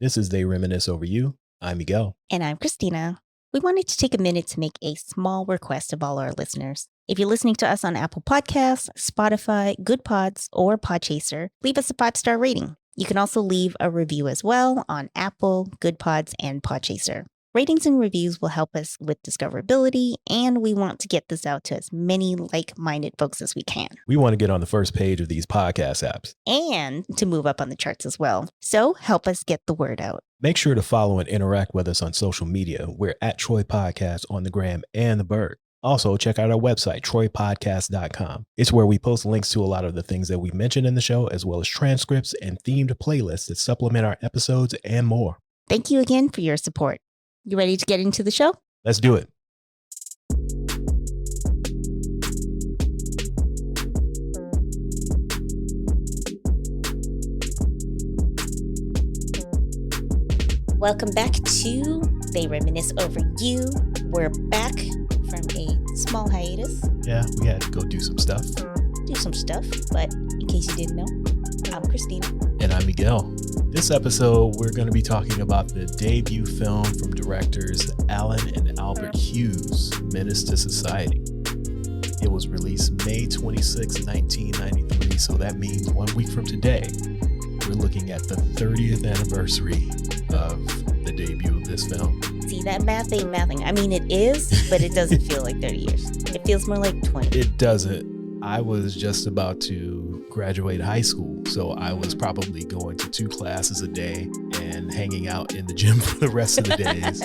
This is They Reminisce Over You. I'm Miguel. And I'm Christina. We wanted to take a minute to make a small request of all our listeners. If you're listening to us on Apple Podcasts, Spotify, Good Pods, or Podchaser, leave us a 5-star rating. You can also leave a review as well on Apple, Good Pods, and Podchaser. Ratings and reviews will help us with discoverability, and we want to get this out to as many like-minded folks as we can. We want to get on the first page of these podcast apps. And to move up on the charts as well. So help us get the word out. Make sure to follow and interact with us on social media. We're at Troy Podcast on the gram and the Bird. Also, check out our website, troypodcast.com. It's where we post links to a lot of the things that we mentioned in the show, as well as transcripts and themed playlists that supplement our episodes and more. Thank you again for your support. You ready to get into the show? Let's do it. Welcome back to They Reminisce Over You. We're back from a small hiatus. Yeah, we had to go do some stuff. But in case you didn't know, I'm Christina. And I'm Miguel. This episode, we're going to be talking about the debut film from directors Alan and Albert Hughes, Menace II Society. It was released May 26, 1993, so that means 1 week from today, we're looking at the 30th anniversary of the debut of this film. See, that math ain't mathing. I mean, it is, but it doesn't feel like 30 years. It feels more like 20. It doesn't. I was just about to graduate high school, so I was probably going to 2 classes a day and hanging out in the gym for the rest of the days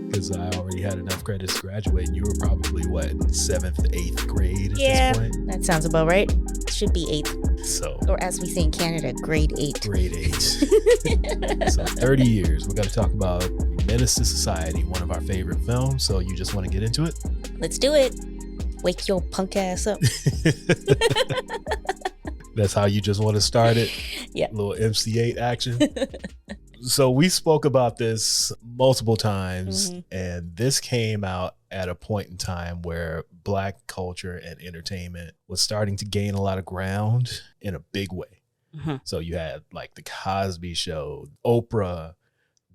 because I already had enough credits to graduate. And you were probably, 7th, 8th grade at this point? That sounds about right. Should be 8th. So, or as we say in Canada, grade 8. Grade 8. So 30 years. We're going to talk about Menace II Society, one of our favorite films. So you just want to get into it? Let's do it. Wake your punk ass up. That's how you just want to start it? Yeah. A little MC8 action. So we spoke about this multiple times, and this came out at a point in time where Black culture and entertainment was starting to gain a lot of ground in a big way. So you had like the Cosby Show, Oprah,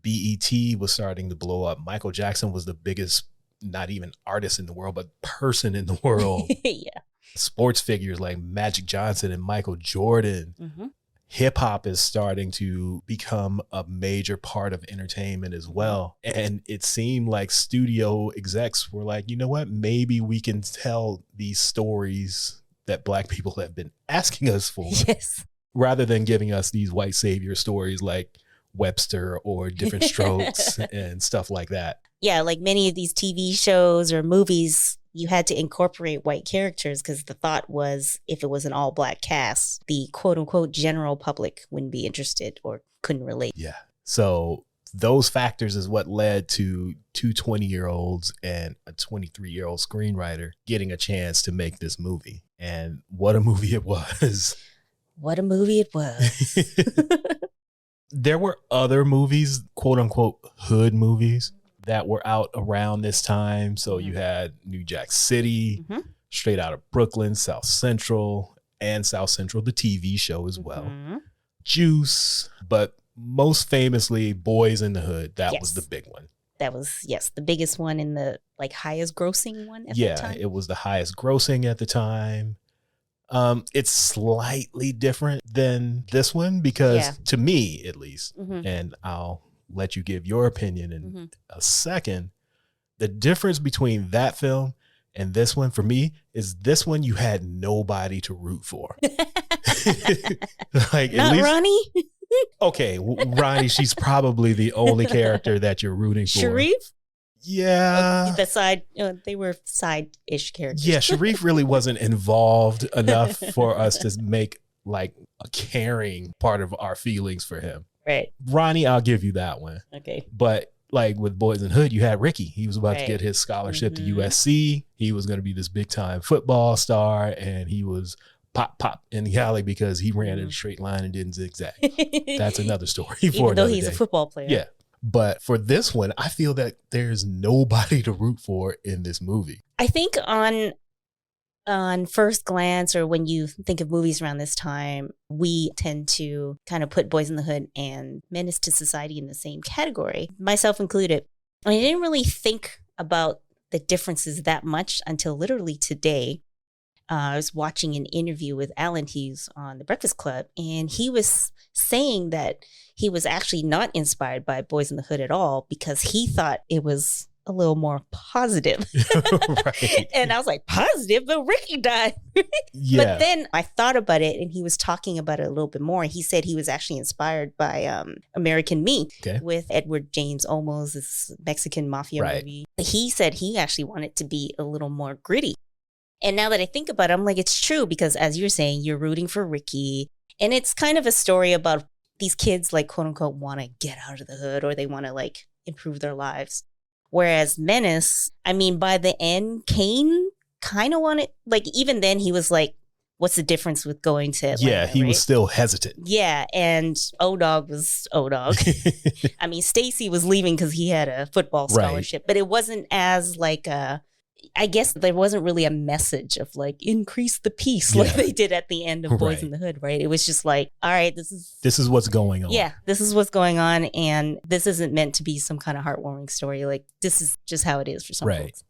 BET was starting to blow up. Michael Jackson was the biggest, not even artist in the world, but person in the world. Yeah. Sports figures like Magic Johnson and Michael Jordan. Hip hop is starting to become a major part of entertainment as well. And it seemed like studio execs were like, you know what, maybe we can tell these stories that Black people have been asking us for. Yes. Rather than giving us these white savior stories like Webster or Different Strokes and stuff like that. Yeah, like many of these TV shows or movies, you had to incorporate white characters because the thought was if it was an all Black cast, the quote unquote general public wouldn't be interested or couldn't relate. Yeah. So those factors is what led to 2 20-year-olds and a 23-year-old screenwriter getting a chance to make this movie. And what a movie it was. What a movie it was. There were other movies, quote unquote, hood movies that were out around this time. So you had New Jack City, Straight Outta Brooklyn, South Central, and South Central, the TV show as well. Juice, but most famously, Boys in the Hood. That was the big one. That was, the biggest one in the highest grossing one at the time. Yeah, it was the highest grossing at the time. It's slightly different than this one because to me, at least, and I'll let you give your opinion in a second. The difference between that film and this one for me is this one you had nobody to root for. Like not Ronnie. Okay, Ronnie, she's probably the only character that you're rooting for. Sharif? Yeah. The side, they were side-ish characters. Yeah, Sharif really wasn't involved enough for us to make like a caring part of our feelings for him. Right. Ronnie, I'll give you that one. Okay. But like with Boys in the Hood, you had Ricky. He was about to get his scholarship to USC. He was going to be this big time football star, and he was pop in the alley because he ran in a straight line and didn't zigzag. That's another story for Even though another he's day. A football player. Yeah. But for this one, I feel that there's nobody to root for in this movie. I think on On first glance, or when you think of movies around this time, we tend to kind of put Boys in the Hood and Menace to Society in the same category, myself included. I didn't really think about the differences that much until literally today. I was watching an interview with Alan Hughes on The Breakfast Club, and he was saying that he was actually not inspired by Boys in the Hood at all because he thought it was a little more positive. Right. And I was like, positive? But Ricky died. Yeah. But then I thought about it, and he was talking about it a little bit more. He said he was actually inspired by American Me with Edward James Olmos, this Mexican mafia movie. He said he actually wanted to be a little more gritty. And now that I think about it, I'm like, it's true, because as you're saying, you're rooting for Ricky. And it's kind of a story about these kids, like, quote unquote, want to get out of the hood, or they want to, like, improve their lives. Whereas Menace, I mean, by the end, Kane kind of wanted, like, even then he was like, what's the difference with going to Atlanta? Yeah, he was still hesitant. Yeah, and O-Dog was O-Dog. I mean, Stacy was leaving because he had a football scholarship, but it wasn't as like I guess there wasn't really a message of like increase the peace like they did at the end of Boys in the Hood, right? It was just like, all right, this is what's going on. Yeah, this is what's going on, and this isn't meant to be some kind of heartwarming story. Like, this is just how it is for some folks.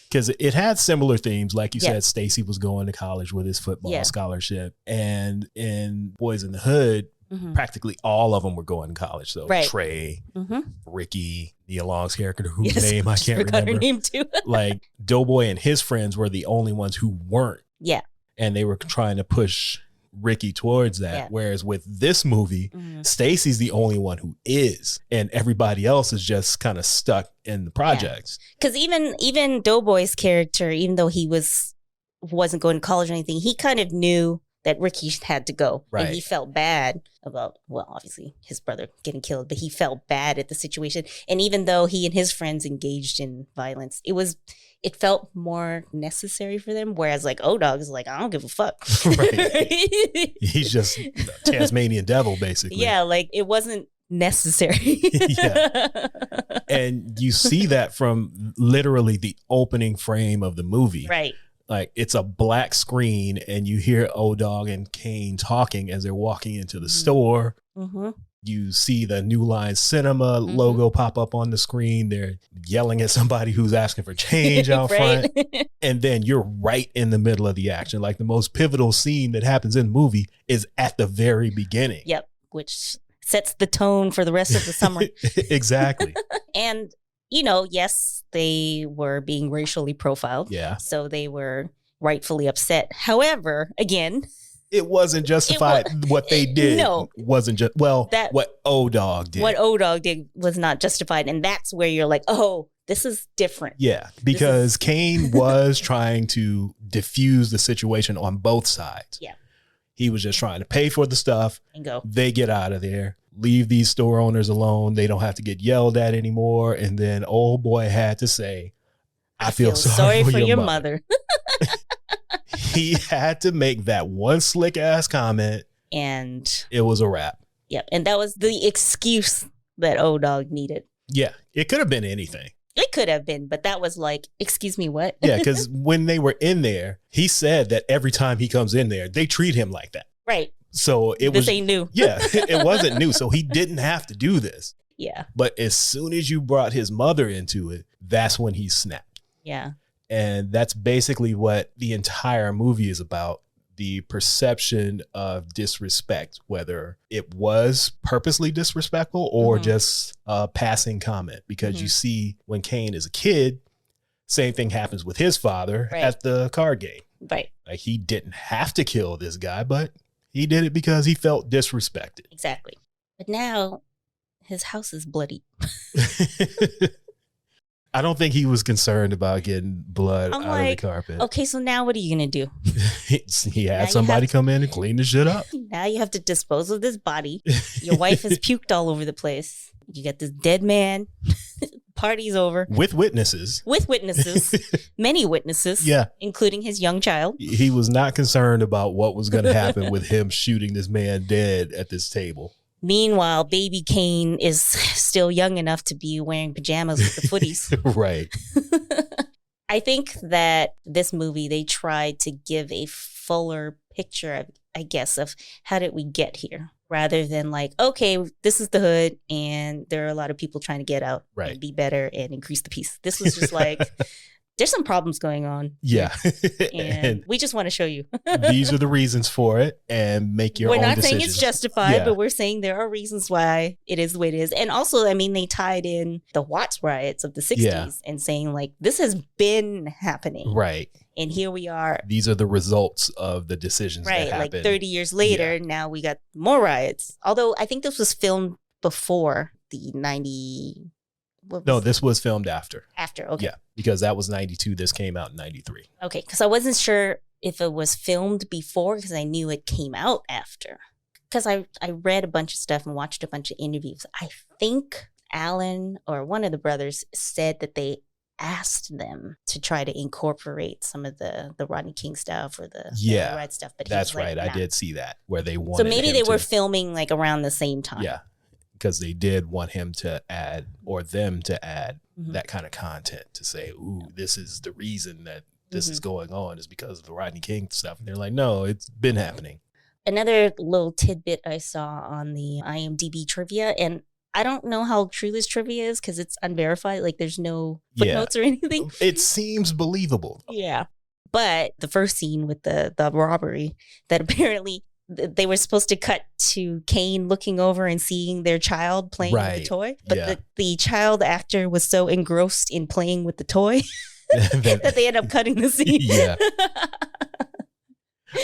Because it had similar themes. Like you said, Stacy was going to college with his football scholarship, and in Boys in the Hood, practically all of them were going to college. So Trey, Ricky, Nia Long's character, whose name I can't remember. Her name too. Like, Doughboy and his friends were the only ones who weren't. Yeah. And they were trying to push Ricky towards that. Yeah. Whereas with this movie, Stacy's the only one who is, and everybody else is just kind of stuck in the projects. Because even Doughboy's character, even though he wasn't going to college or anything, he kind of knew that Ricky had to go. Right. And he felt bad about, well, obviously his brother getting killed, but he felt bad at the situation. And even though he and his friends engaged in violence, it felt more necessary for them. Whereas like O-Dog is like, I don't give a fuck. Right. He's just Tasmanian devil, basically. Yeah, like it wasn't necessary. Yeah. And you see that from literally the opening frame of the movie. Right. Like, it's a black screen and you hear O-Dog and Kane talking as they're walking into the store. You see the New Line Cinema logo pop up on the screen. They're yelling at somebody who's asking for change out front. And then you're right in the middle of the action. Like, the most pivotal scene that happens in the movie is at the very beginning. Yep. Which sets the tone for the rest of the summer. Exactly. And you know, yes, they were being racially profiled. Yeah. So they were rightfully upset. However, again, it wasn't justified. What they did wasn't just, what O-Dog did. What O-Dog did was not justified. And that's where you're like, oh, this is different. Yeah, because Kane was trying to diffuse the situation on both sides. Yeah. He was just trying to pay for the stuff and go. They get out of there. Leave these store owners alone. They don't have to get yelled at anymore. And then old boy had to say, I feel sorry for your mother. He had to make that one slick ass comment. And it was a wrap. Yep. And that was the excuse that O-Dog needed. Yeah. It could have been anything. It could have been, but that was like, excuse me, what? Yeah. Because when they were in there, he said that every time he comes in there, they treat him like that. Right. So this ain't new. Yeah, it wasn't new. So he didn't have to do this. Yeah. But as soon as you brought his mother into it, that's when he snapped. Yeah. And that's basically what the entire movie is about. The perception of disrespect, whether it was purposely disrespectful or just a passing comment. Because you see when Kane is a kid, same thing happens with his father at the card game. Right. Like, he didn't have to kill this guy, but he did it because he felt disrespected. Exactly. But now his house is bloody. I don't think he was concerned about getting blood out of the carpet. Okay, so now what are you going to do? He had somebody come in and clean the shit up. Now you have to dispose of this body. Your wife has puked all over the place. You got this dead man. Party's over. With witnesses. Many witnesses. Yeah. Including his young child. He was not concerned about what was going to happen with him shooting this man dead at this table. Meanwhile, baby Kane is still young enough to be wearing pajamas with the footies. Right. I think that this movie, they tried to give a fuller picture, I guess, of how did we get here, rather than like, okay, this is the hood and there are a lot of people trying to get out and be better and increase the peace. This was just like, there's some problems going on. Yeah. And we just want to show you. These are the reasons for it, and make your own decisions. We're not saying it's justified, but we're saying there are reasons why it is the way it is. And also, I mean, they tied in the Watts riots of the 60s and saying like, this has been happening. Right. And here we are. These are the results of the decisions that happened. Like 30 years later, now we got more riots. Although I think this was filmed before the 90... No, this was filmed after. After, okay. Yeah, because that was 92. This came out in 93. Okay, because I wasn't sure if it was filmed before because I knew it came out after. Because I read a bunch of stuff and watched a bunch of interviews. I think Alan or one of the brothers said that they asked them to try to incorporate some of the Rodney King stuff or the Red stuff. But that's right. I did see that where they wanted. So maybe they were filming like around the same time. Yeah. Because they did want him to add, or them to add, that kind of content to say, ooh, this is the reason that this is going on is because of the Rodney King stuff. And they're like, no, it's been happening. Another little tidbit I saw on the IMDb trivia, and I don't know how true this trivia is because it's unverified. Like there's no footnotes or anything. It seems believable. Yeah. But the first scene with the robbery, that apparently they were supposed to cut to Kane looking over and seeing their child playing with the toy. But the child actor was so engrossed in playing with the toy that they end up cutting the scene. Yeah.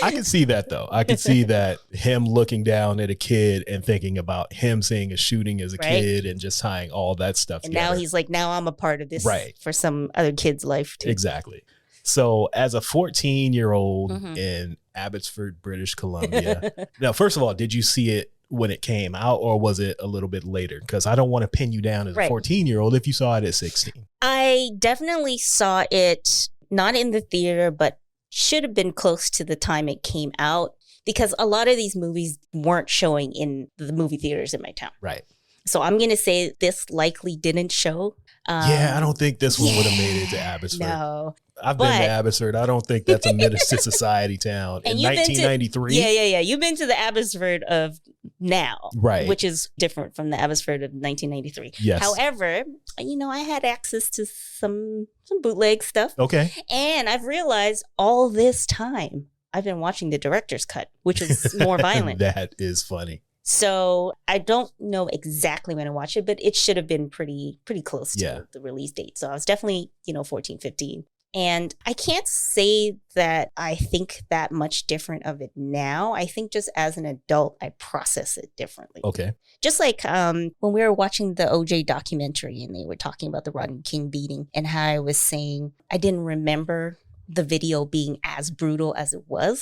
I can see that, though. I can see that him looking down at a kid and thinking about him seeing a shooting as a kid and just tying all that stuff together. And now he's like, now I'm a part of this for some other kid's life, too. Exactly. So as a 14-year-old in Abbotsford, British Columbia. Now, first of all, did you see it when it came out or was it a little bit later? Because I don't want to pin you down as a 14-year-old if you saw it at 16. I definitely saw it not in the theater, but should have been close to the time it came out because a lot of these movies weren't showing in the movie theaters in my town. Right. So I'm going to say this likely didn't show. I don't think this one would have made it to Abbotsford. No. I've been to Abbotsford. I don't think that's a Menace II Society town. In 1993. Yeah. You've been to the Abbotsford of now. Right. Which is different from the Abbotsford of 1993. Yes. However, I had access to some bootleg stuff. Okay. And I've realized all this time I've been watching the director's cut, which is more violent. That is funny. So I don't know exactly when I watched it, but it should have been pretty close to the release date. So I was definitely, 14, 15. And I can't say that I think that much different of it now. I think just as an adult, I process it differently. Okay. Just like when we were watching the OJ documentary and they were talking about the Rodney King beating and how I was saying I didn't remember the video being as brutal as it was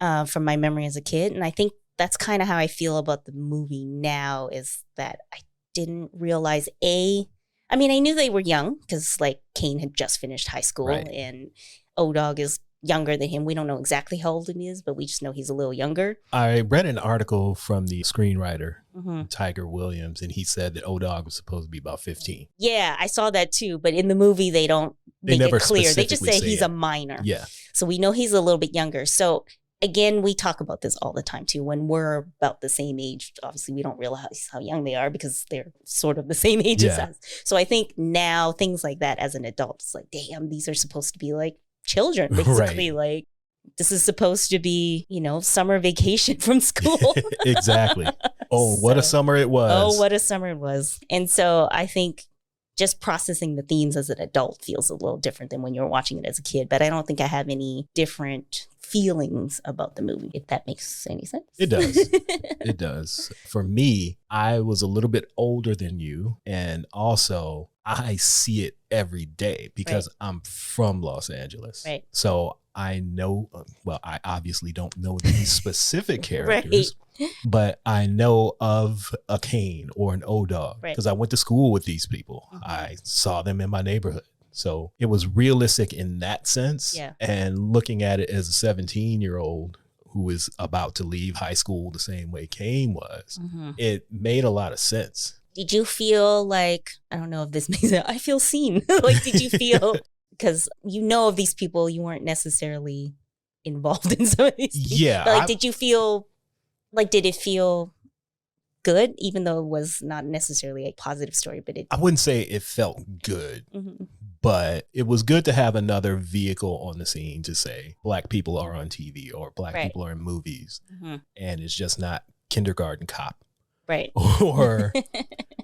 from my memory as a kid. And I think that's kind of how I feel about the movie now is that I didn't realize I knew they were young because like Kane had just finished high school and O-Dog is younger than him. We don't know exactly how old he is, but we just know he's a little younger. I read an article from the screenwriter, Tiger Williams, and he said that O-Dog was supposed to be about 15. Yeah, I saw that too. But in the movie, they don't make it clear. They just say he's a minor. Yeah. So we know he's a little bit younger. So again, we talk about this all the time too. When we're about the same age, obviously we don't realize how young they are because they're sort of the same age as us. So I think now things like that as an adult, it's like, damn, these are supposed to be like children, basically. Like this is supposed to be, summer vacation from school. Exactly. Oh, what a summer it was. Oh, what a summer it was. And so I think just processing the themes as an adult feels a little different than when you're watching it as a kid. But I don't think I have any different feelings about the movie, if that makes any sense. It does. It does. For me, I was a little bit older than you. And also, I see it every day because I'm from Los Angeles. Right. So I know, I obviously don't know these specific characters. But I know of a Kane or an O-Dog because I went to school with these people. I saw them in my neighborhood. So it was realistic in that sense. Yeah. And looking at it as a 17-year-old who is about to leave high school the same way Kane was, it made a lot of sense. Did you feel like, I don't know if this makes it, I feel seen. Like, did you feel Because you know of these people, you weren't necessarily involved in some of these things. Yeah. But, like, did it feel good, even though it was not necessarily a positive story? But I wouldn't say it felt good, but it was good to have another vehicle on the scene to say Black people are on TV or Black people are in movies. And it's just not Kindergarten Cop. Right. Or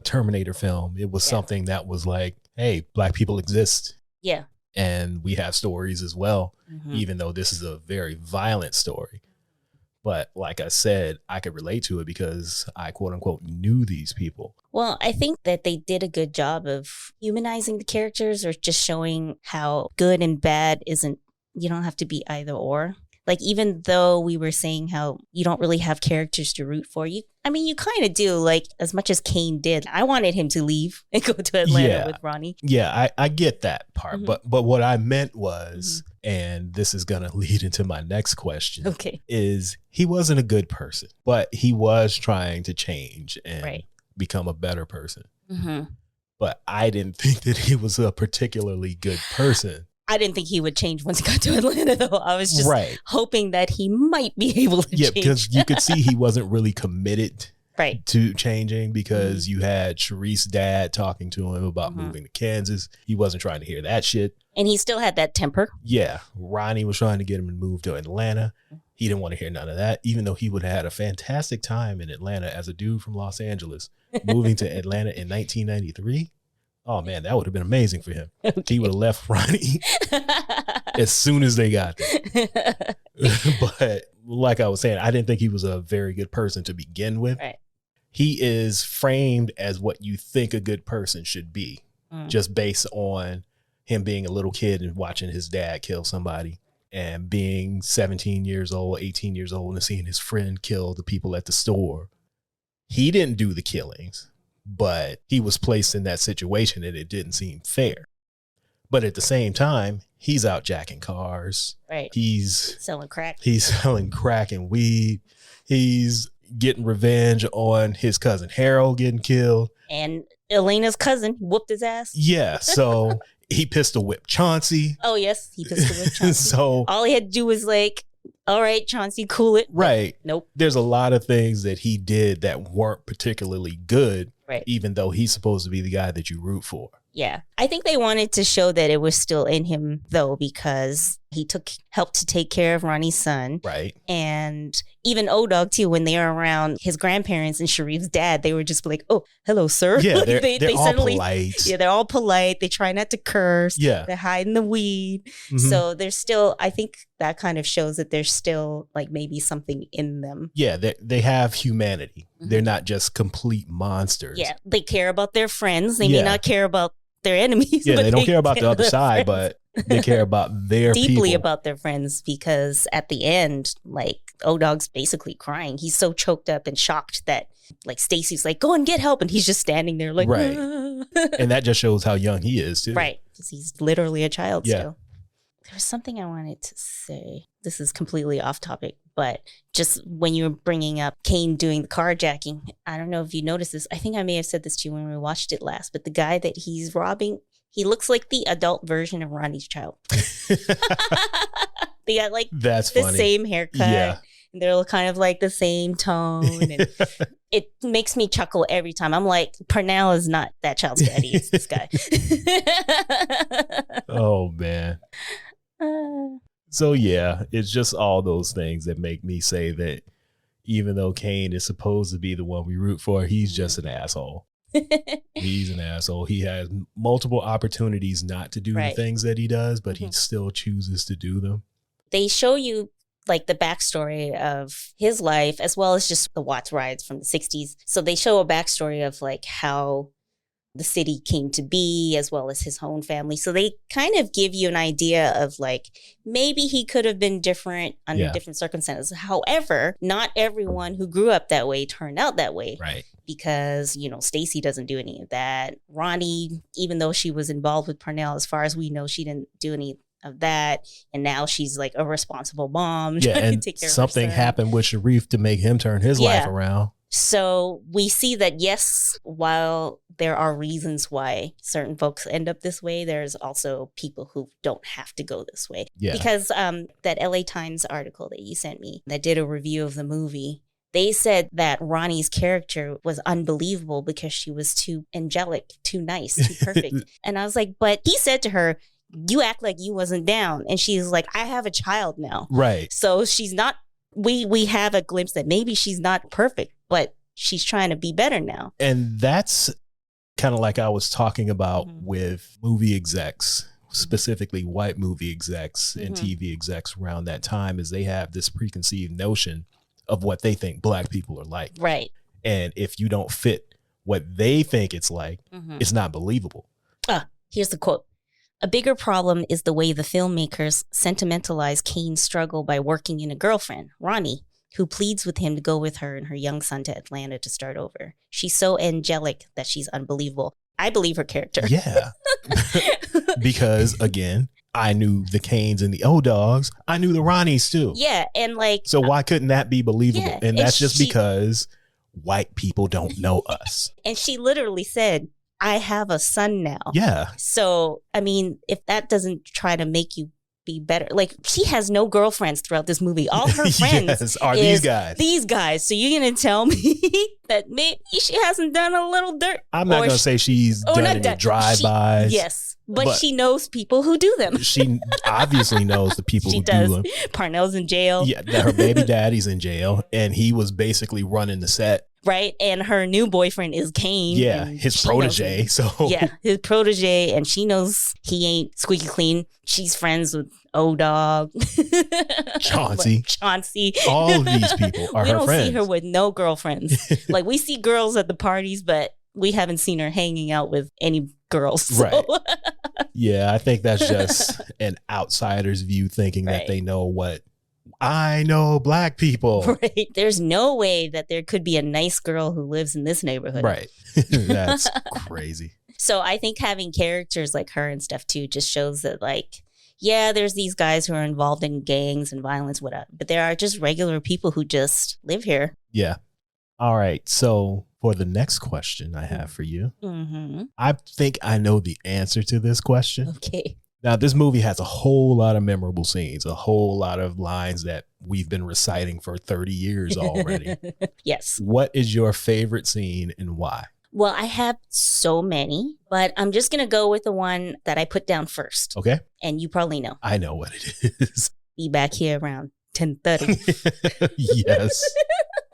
Terminator film. It was something that was like, hey, Black people exist. Yeah. And we have stories as well, even though this is a very violent story. But like I said, I could relate to it because I, quote unquote, knew these people. Well, I think that they did a good job of humanizing the characters, or just showing how good and bad isn't, you don't have to be either or. Like, even though we were saying how you don't really have characters to root for, you kind of do. Like, as much as Kane did, I wanted him to leave and go to Atlanta with Ronnie. Yeah, I get that part. But what I meant was, and this is going to lead into my next question, is he wasn't a good person, but he was trying to change and become a better person. But I didn't think that he was a particularly good person. I didn't think he would change once he got to Atlanta, though. I was just hoping that he might be able to change. Yeah, because you could see he wasn't really committed to changing, because you had Sharice's dad talking to him about moving to Kansas. He wasn't trying to hear that shit. And he still had that temper. Yeah. Ronnie was trying to get him to move to Atlanta. He didn't want to hear none of that, even though he would have had a fantastic time in Atlanta as a dude from Los Angeles. Moving to Atlanta in 1993. Oh, man, that would have been amazing for him. He would have left Ronnie as soon as they got there. But like I was saying, I didn't think he was a very good person to begin with. He is framed as what you think a good person should be, just based on him being a little kid and watching his dad kill somebody, and being 17 years old, 18 years old, and seeing his friend kill the people at the store. He didn't do the killings, but he was placed in that situation and it didn't seem fair. But at the same time, he's out jacking cars. He's selling crack. He's selling crack and weed. He's getting revenge on his cousin Harold getting killed. And Elena's cousin whooped his ass. Yeah, so he pistol whipped Chauncey. Oh, yes, he pistol whipped Chauncey. So all he had to do was like, all right, Chauncey, cool it. Right. Nope. There's a lot of things that he did that weren't particularly good, even though he's supposed to be the guy that you root for. Yeah. I think they wanted to show that it was still in him, though, because he helped to take care of Ronnie's son. Right. And even O-Dog, too, when they were around his grandparents and Sharif's dad, they were just like, oh, hello, sir. Yeah, they're all polite. Yeah, they're all polite. They try not to curse. Yeah. They're hiding the weed. So there's still, I think that kind of shows that there's still like maybe something in them. Yeah, they have humanity. They're not just complete monsters. Yeah, they care about their friends. They may not care about their enemies. Yeah, but they don't care about the other side, but they care about their deeply people. About their friends, because at the end, like, O-Dog's basically crying. He's so choked up and shocked that, like, Stacy's like, go and get help, and he's just standing there like, right. And that just shows how young he is too. Right, because he's literally a child still. There was something I wanted to say. This is completely off topic, but just when you were bringing up Kane doing the carjacking, I don't know if you noticed this. I think I may have said this to you when we watched it last, but the guy that he's robbing, he looks like the adult version of Ronnie's child. They got like the same haircut. Yeah. And they're kind of like the same tone. And it makes me chuckle every time. I'm like, Purnell is not that child's daddy. It's this guy. Oh, man. So, yeah, it's just all those things that make me say that even though Kane is supposed to be the one we root for, he's just an asshole. He's an asshole. He has multiple opportunities not to do the things that he does, but he still chooses to do them. They show you like the backstory of his life, as well as just the Watts riots from the 60s. So they show a backstory of like how the city came to be, as well as his own family. So they kind of give you an idea of like, maybe he could have been different under different circumstances. However, not everyone who grew up that way turned out that way. Right. Because, you know, Stacy doesn't do any of that. Ronnie, even though she was involved with Purnell, as far as we know, she didn't do any of that. And now she's like a responsible mom. Yeah, and take care something of happened with Sharif to make him turn his life around. So we see that, yes, while there are reasons why certain folks end up this way, there's also people who don't have to go this way. Yeah. Because that LA Times article that you sent me that did a review of the movie, they said that Ronnie's character was unbelievable because she was too angelic, too nice, too perfect. And I was like, but he said to her, you act like you wasn't down. And she's like, I have a child now. Right. So she's not, we have a glimpse that maybe she's not perfect, but she's trying to be better now. And that's kind of like I was talking about with movie execs, specifically white movie execs and TV execs around that time, is they have this preconceived notion of what they think Black people are like. Right. And if you don't fit what they think it's like, it's not believable. Here's the quote. A bigger problem is the way the filmmakers sentimentalize Kane's struggle by working in a girlfriend, Ronnie, who pleads with him to go with her and her young son to Atlanta to start over. She's so angelic that she's unbelievable. I believe her character. Yeah. Because, again, I knew the Kanes and the O-Dogs. I knew the Ronnies, too. Yeah, and like... So why couldn't that be believable? Yeah, and that's just because white people don't know us. And she literally said, I have a son now. Yeah. So, I mean, if that doesn't try to make you be better, like she has no girlfriends throughout this movie. All her friends are these guys. These guys. So you're going to tell me that maybe she hasn't done a little dirt? I'm not going to say she's done any drive-bys. Yes. But she knows people who do them. She obviously knows the people who do them. Parnell's in jail. Yeah, her baby daddy's in jail, and he was basically running the set. Right, and her new boyfriend is Kane. Yeah, his protege. So yeah, his protege, and she knows he ain't squeaky clean. She's friends with O-Dog, Chauncey, all of these people are her friends. We don't see her with no girlfriends. Like we see girls at the parties, but we haven't seen her hanging out with any girls. So. Right. Yeah, I think that's just an outsider's view, thinking that they know what I know Black people. Right. There's no way that there could be a nice girl who lives in this neighborhood. Right. That's crazy. So I think having characters like her and stuff too just shows that, like, yeah, there's these guys who are involved in gangs and violence, whatever, but there are just regular people who just live here. Yeah. All right. So for the next question I have for you, I think I know the answer to this question. Okay. Now, this movie has a whole lot of memorable scenes, a whole lot of lines that we've been reciting for 30 years already. Yes. What is your favorite scene and why? Well, I have so many, but I'm just going to go with the one that I put down first. Okay. And you probably know. I know what it is. Be back here around 10:30. Yes.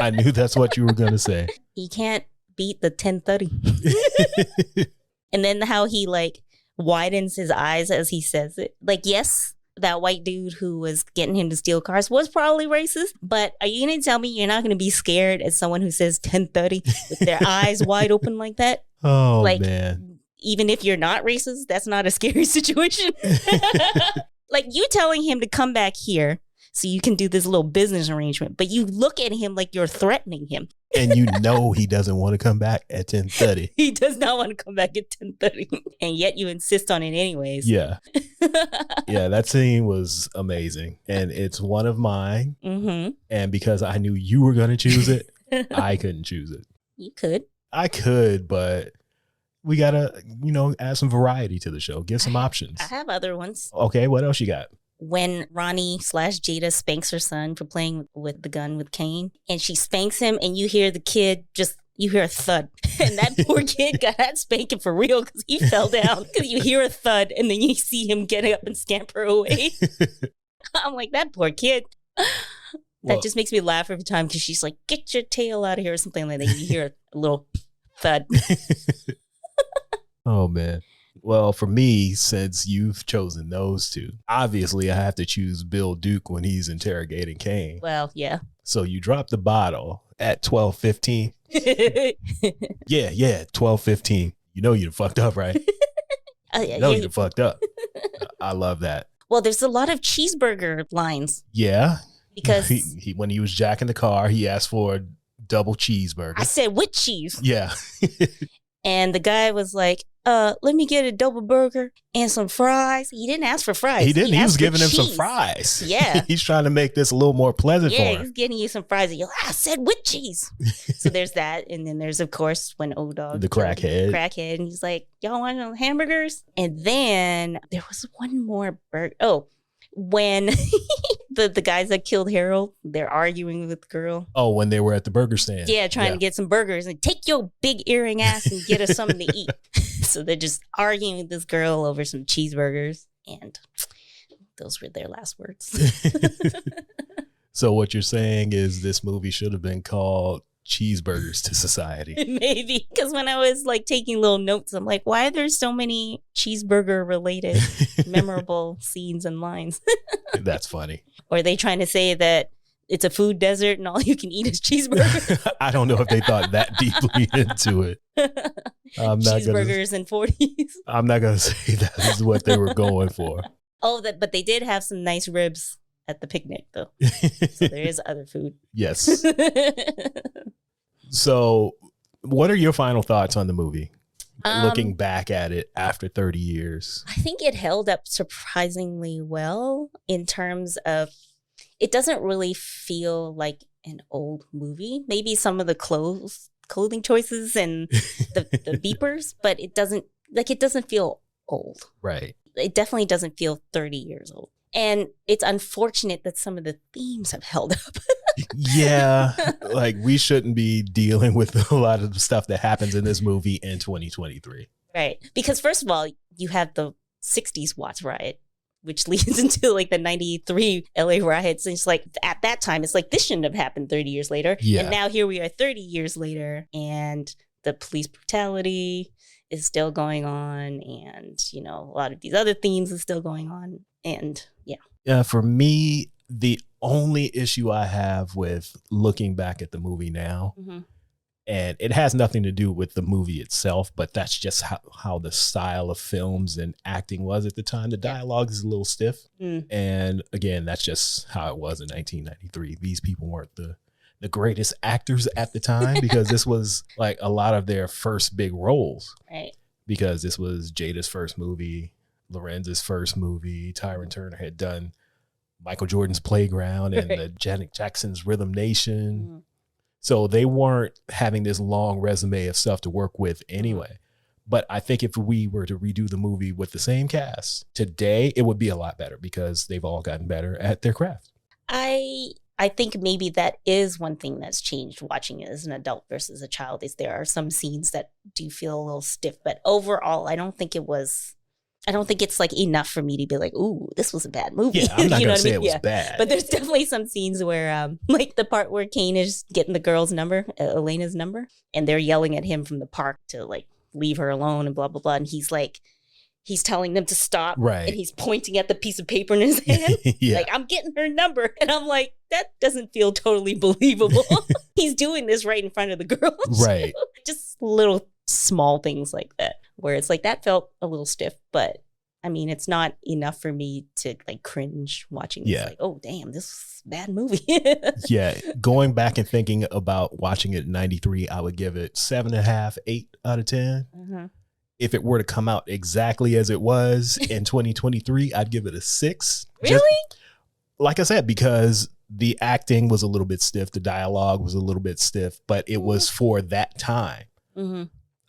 I knew that's what you were going to say. He can't beat the 10:30. And then how he like widens his eyes as he says it. Like, yes, that white dude who was getting him to steal cars was probably racist, but are you going to tell me you're not going to be scared as someone who says 10:30 with their eyes wide open like that? Oh, like, man. Even if you're not racist, that's not a scary situation. Like, you telling him to come back here so you can do this little business arrangement, but you look at him like you're threatening him. And you know he doesn't want to come back at 10:30. He does not want to come back at 10:30. And yet you insist on it anyways. Yeah. Yeah, that scene was amazing. And it's one of mine. And because I knew you were going to choose it, I couldn't choose it. You could. I could, but we got to, add some variety to the show. Give some options. I have other ones. Okay, what else you got? When Ronnie/Jada spanks her son for playing with the gun with Kane, and she spanks him, and you hear the kid you hear a thud. And that poor kid got that spanking for real because he fell down. Because you hear a thud, and then you see him get up and scamper away. I'm like, that poor kid. That just makes me laugh every time because she's like, get your tail out of here or something like that. You hear a little thud. Oh, man. Well, for me, since you've chosen those two, obviously I have to choose Bill Duke when he's interrogating Kane. Well, yeah. So you drop the bottle at 12:15. Yeah, 12:15. You know you fucked up, right? You fucked up. I love that. Well, there's a lot of cheeseburger lines. Yeah. Because he when he was jacking the car, he asked for a double cheeseburger. I said, with cheese. Yeah. And the guy was like, let me get a double burger and some fries. He didn't ask for fries. He didn't. He was giving him some cheese. fries. Yeah. He's trying to make this a little more pleasant for him. Yeah, he's getting you some fries. And you're like, I said with cheese. So there's that. And then there's, of course, when O-Dog. The crackhead. And he's like, y'all want no hamburgers? And then there was one more burger. Oh, when the guys that killed Harold, they're arguing with the girl. Oh, when they were at the burger stand. Yeah, trying to get some burgers. And take your big earring ass and get us something to eat. So they're just arguing with this girl over some cheeseburgers. And those were their last words. So what you're saying is this movie should have been called Cheeseburgers to Society. Maybe. Because when I was like taking little notes, I'm like, why are there so many cheeseburger related memorable scenes and lines? That's funny. Or are they trying to say that it's a food desert and all you can eat is cheeseburgers? I don't know if they thought that deeply into it. Cheeseburgers and 40s. I'm not going to say that is what they were going for. Oh, but they did have some nice ribs at the picnic, though. So there is other food. Yes. So what are your final thoughts on the movie? Looking back at it after 30 years. I think it held up surprisingly well in terms of it doesn't really feel like an old movie. Maybe some of the clothing choices and the beepers, but it doesn't feel old. Right. It definitely doesn't feel 30 years old. And it's unfortunate that some of the themes have held up. Yeah. Like we shouldn't be dealing with a lot of the stuff that happens in this movie in 2023. Right. Because first of all, you have the 60s Watts riot, which leads into like the 93 LA riots. And it's like at that time, it's like this shouldn't have happened 30 years later. Yeah. And now here we are 30 years later and the police brutality is still going on. And, you know, a lot of these other themes are still going on. And yeah. For me, the only issue I have with looking back at the movie now, and it has nothing to do with the movie itself, but that's just how the style of films and acting was at the time. The dialogue is a little stiff. And again, that's just how it was in 1993. These people weren't the greatest actors at the time because this was like a lot of their first big roles. Right. Because this was Jada's first movie, Lorenz's first movie. Tyron Turner had done Michael Jordan's Playground and the Janet Jackson's Rhythm Nation. So they weren't having this long resume of stuff to work with anyway. But I think if we were to redo the movie with the same cast today, it would be a lot better because they've all gotten better at their craft. I think maybe that is one thing that's changed watching it as an adult versus a child is there are some scenes that do feel a little stiff. But overall, I don't think it's like enough for me to be like, ooh, this was a bad movie. Yeah, I'm not you going to say it was bad. But there's definitely some scenes where, like the part where Kane is getting the girl's number, Elena's number, and they're yelling at him from the park to like leave her alone and blah, blah, blah. And he's like, he's telling them to stop. Right. And he's pointing at the piece of paper in his hand. Yeah. Like, I'm getting her number. And I'm like, that doesn't feel totally believable. He's doing this right in front of the girl. Right. Just little small things like that, where it's like, that felt a little stiff, but I mean, it's not enough for me to like cringe watching this. Like, oh, damn, this is a bad movie. Yeah. Going back and thinking about watching it in 93, I would give it 7.5, 8 out of 10. If it were to come out exactly as it was in 2023, I'd give it a 6. Really? Like I said, because the acting was a little bit stiff. The dialogue was a little bit stiff, but it was for that time.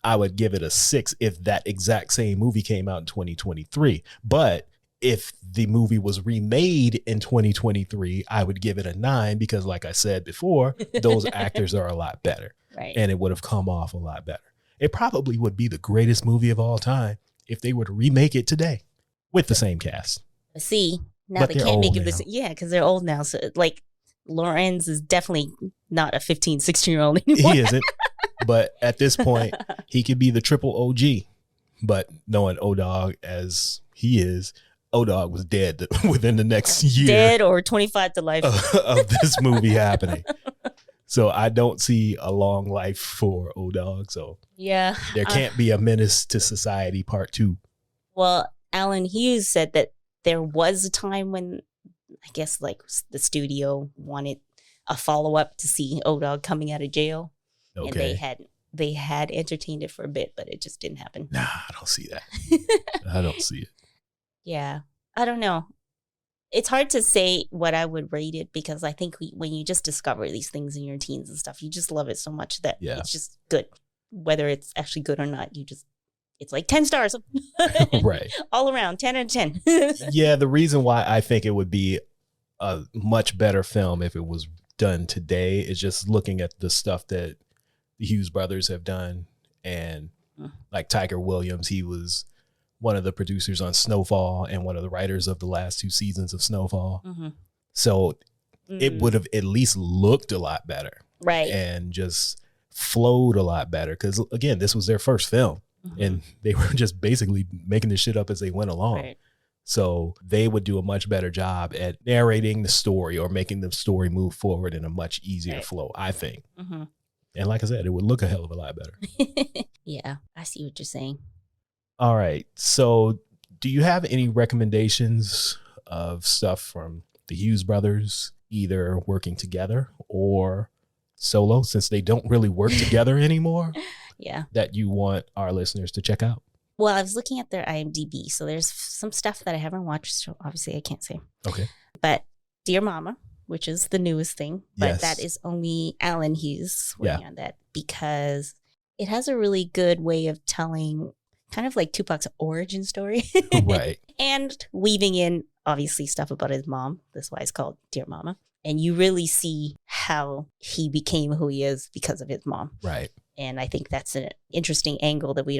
I would give it a 6 if that exact same movie came out in 2023. But if the movie was remade in 2023, I would give it a 9 because like I said before, those actors are a lot better. Right. And it would have come off a lot better. It probably would be the greatest movie of all time if they were to remake it today with the same cast. See, now But they they're can't make old it this. now. Yeah, because they're old now. So like Larenz is definitely not a 15, 16-year-old anymore. He isn't. But at this point, he could be the triple OG. But knowing O-Dog as he is, O-Dog was dead within the next year. Dead or 25 to life. Of this movie happening. So I don't see a long life for O-Dog. So yeah. there can't be a Menace to Society Part 2. Well, Alan Hughes said that there was a time when I guess like the studio wanted a follow-up to see O-Dog coming out of jail. Okay. And they had they had entertained it for a bit, but it just didn't happen. Nah, I don't see that. I don't see it. Yeah. I don't know. It's hard to say what I would rate it because I think when you just discover these things in your teens and stuff, you just love it so much that it's just good. Whether it's actually good or not, it's like 10 stars. Right. All around, 10 out of 10. Yeah, the reason why I think it would be a much better film if it was done today is just looking at the stuff that the Hughes brothers have done. And like Tiger Williams, he was one of the producers on Snowfall and one of the writers of the last 2 seasons of Snowfall. So it would have at least looked a lot better. Right. And just flowed a lot better. Because again, this was their first film and they were just basically making this shit up as they went along. Right. So they would do a much better job at narrating the story or making the story move forward in a much easier flow, I think. And like I said, it would look a hell of a lot better. Yeah, I see what you're saying. All right. So do you have any recommendations of stuff from the Hughes brothers, either working together or solo, since they don't really work together anymore? Yeah. That you want our listeners to check out? Well, I was looking at their IMDb. So there's some stuff that I haven't watched. So obviously I can't say. Okay. But Dear Mama, which is the newest thing. But that is only Alan Hughes working on that because it has a really good way of telling kind of like Tupac's origin story. Right. And weaving in obviously stuff about his mom. That's why it's called Dear Mama. And you really see how he became who he is because of his mom. Right. And I think that's an interesting angle that I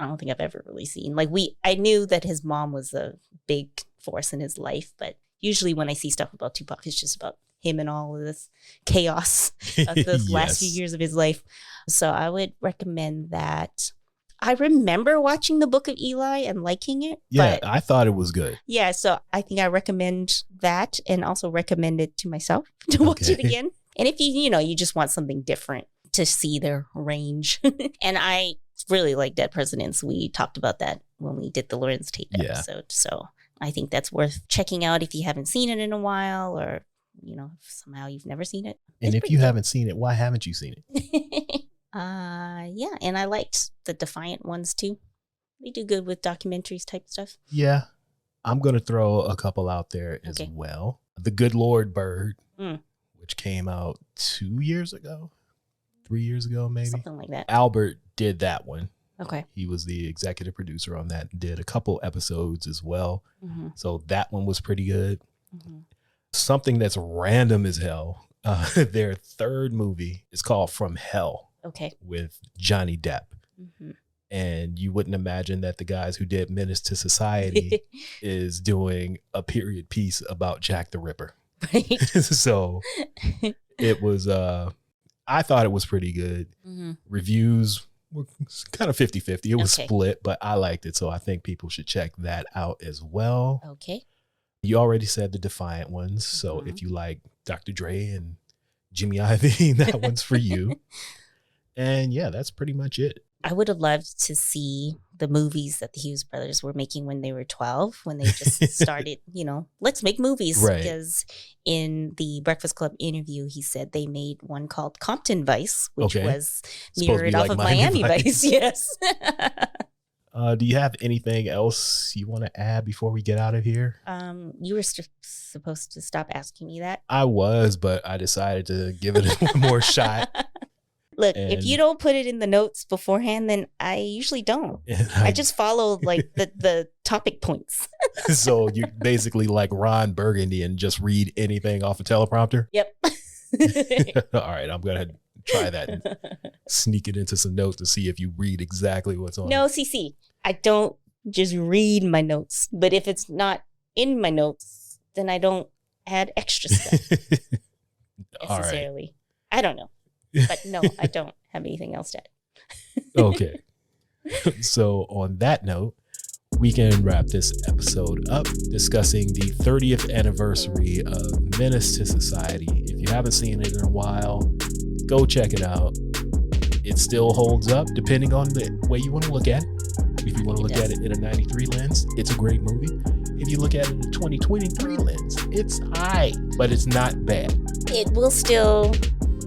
don't think I've ever really seen. Like I knew that his mom was a big force in his life, but usually when I see stuff about Tupac, it's just about him and all of this chaos of the last few years of his life. So I would recommend that. I remember watching The Book of Eli and liking it. Yeah, I thought it was good. Yeah, so I think I recommend that and also recommend it to myself to watch it again. And if you just want something different to see their range. And I really like Dead Presidents. We talked about that when we did the Larenz Tate episode. So I think that's worth checking out if you haven't seen it in a while or, if somehow you've never seen it. And if you haven't seen it, why haven't you seen it? Yeah, and I liked the Defiant ones too. They do good with documentaries type stuff. Yeah, I'm going to throw a couple out there as well. The Good Lord Bird, which came out 2 years ago, 3 years ago, maybe. Something like that. Albert did that one. Okay. He was the executive producer on that, did a couple episodes as well. So that one was pretty good. Something that's random as hell. Their third movie is called From Hell. Okay. With Johnny Depp. And you wouldn't imagine that the guys who did Menace to Society is doing a period piece about Jack the Ripper. Right. So it was, I thought it was pretty good. Reviews were kind of 50-50. It was split, but I liked it. So I think people should check that out as well. Okay. You already said the Defiant ones. So if you like Dr. Dre and Jimmy Iovine, that one's for you. And yeah, that's pretty much it. I would have loved to see the movies that the Hughes brothers were making when they were 12, when they just started, let's make movies. Right. Because in the Breakfast Club interview, he said they made one called Compton Vice, which was mirrored off of Miami Vice. Yes. Do you have anything else you want to add before we get out of here? You were supposed to stop asking me that. I was, but I decided to give it one more shot. Look, if you don't put it in the notes beforehand, then I usually don't. I just follow like the topic points. So you basically like Ron Burgundy and just read anything off a teleprompter? Yep. All right, I'm going to try that and sneak it into some notes to see if you read exactly what's on No, it. CC, I don't just read my notes. But if it's not in my notes, then I don't add extra stuff necessarily. Right. I don't know. But no, I don't have anything else to add. Okay. So on that note, we can wrap this episode up discussing the 30th anniversary of Menace to Society. If you haven't seen it in a while, go check it out. It still holds up depending on the way you want to look at it. If you want to look at it in a 93 lens, it's a great movie. If you look at it in a 2023 lens, it's high, but it's not bad. It will still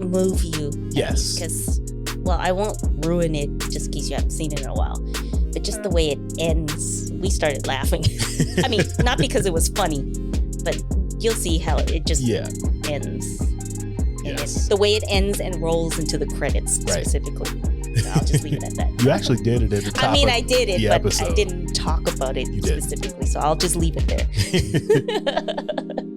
move you. Yes. Because well, I won't ruin it just in case you haven't seen it in a while, but just the way it ends, we started laughing. I mean, not because it was funny, but you'll see how it just ends. Yes. The way it ends and rolls into the credits specifically. So I'll just leave it at that. You actually did it at the top. I mean, I did it, but episode. I didn't talk about it specifically, so I'll just leave it there.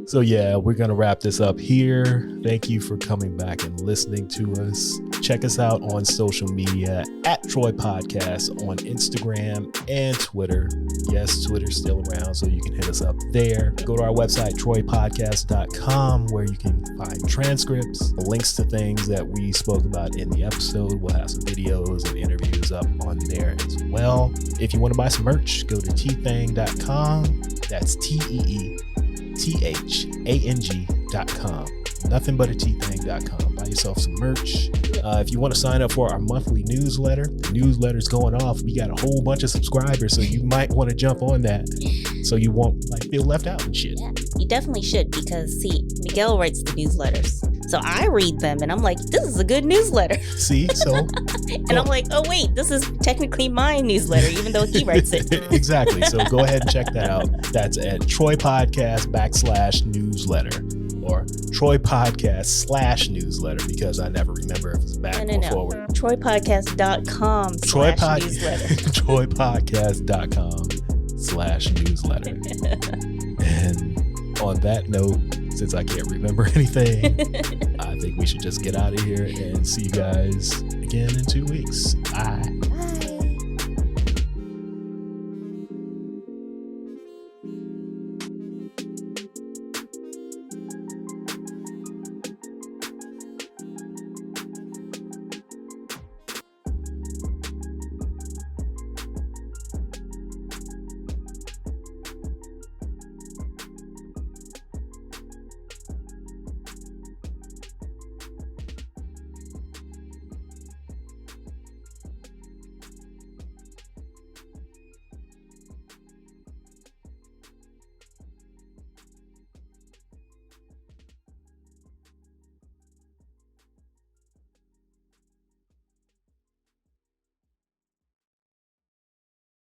So yeah, we're going to wrap this up here. Thank you for coming back and listening to us. Check us out on social media at Troy Podcast on Instagram and Twitter. Yes, Twitter's still around, so you can hit us up there. Go to our website, troypodcast.com, where you can find transcripts, links to things that we spoke about in the episode. We'll have some videos and interviews up on there as well. If you want to buy some merch, go to teethang.com. That's TEETHANG.com. Nothing but a teethang.com. Buy yourself some merch. If you want to sign up for our monthly newsletter, the newsletter's going off. We got a whole bunch of subscribers, so you might want to jump on that so you won't feel left out and shit. Yeah, you definitely should, because see, Miguel writes the newsletters. So I read them and I'm like, this is a good newsletter. See, so and I'm like, oh wait, this is technically my newsletter, even though he writes it. Exactly. So go ahead and check that out. That's at Troy Podcast /newsletter or Troy Podcast /newsletter, because I never remember if it's back or forward. TroyPodcast.com /newsletter. TroyPodcast.com/newsletter. And on that note, since I can't remember anything, I think we should just get out of here and see you guys again in 2 weeks. Bye.